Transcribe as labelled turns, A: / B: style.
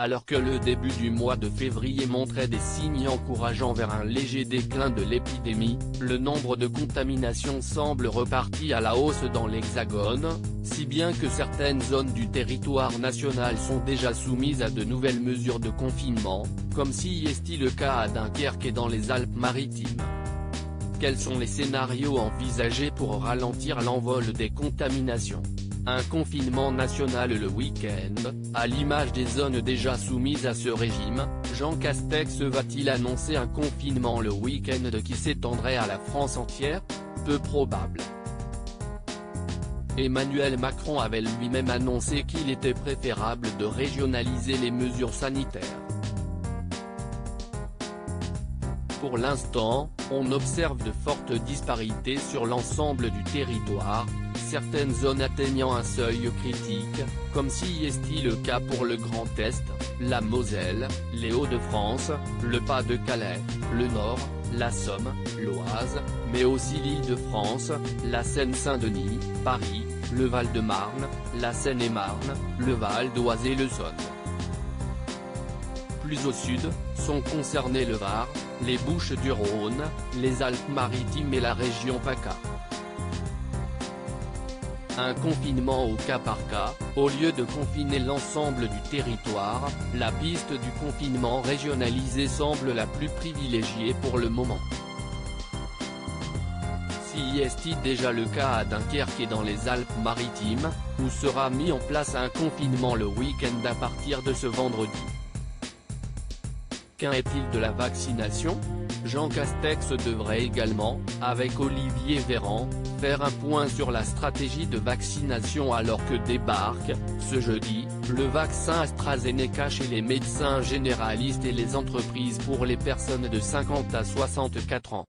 A: Alors que le début du mois de février montrait des signes encourageants vers un léger déclin de l'épidémie, le nombre de contaminations semble reparti à la hausse dans l'Hexagone, si bien que certaines zones du territoire national sont déjà soumises à de nouvelles mesures de confinement, comme si est le cas à Dunkerque et dans les Alpes-Maritimes. Quels sont les scénarios envisagés pour ralentir l'envol des contaminations ? Un confinement national le week-end, à l'image des zones déjà soumises à ce régime, Jean Castex va-t-il annoncer un confinement le week-end qui s'étendrait à la France entière ? Peu probable. Emmanuel Macron avait lui-même annoncé qu'il était préférable de régionaliser les mesures sanitaires. Pour l'instant, on observe de fortes disparités sur l'ensemble du territoire, certaines zones atteignant un seuil critique, comme si est le cas pour le Grand Est, la Moselle, les Hauts-de-France, le Pas-de-Calais, le Nord, la Somme, l'Oise, mais aussi l'Île-de-France, la Seine-Saint-Denis, Paris, le Val-de-Marne, la Seine-et-Marne, le Val d'Oise et le Saône. Plus au sud, sont concernés le Var, les Bouches-du-Rhône, les Alpes-Maritimes et la région PACA. Un confinement au cas par cas, au lieu de confiner l'ensemble du territoire, la piste du confinement régionalisé semble la plus privilégiée pour le moment. Si est déjà le cas à Dunkerque et dans les Alpes-Maritimes, où sera mis en place un confinement le week-end à partir de ce vendredi. Qu'en est-il de la vaccination ? Jean Castex devrait également, avec Olivier Véran, faire un point sur la stratégie de vaccination alors que débarque, ce jeudi, le vaccin AstraZeneca chez les médecins généralistes et les entreprises pour les personnes de 50 à 64 ans.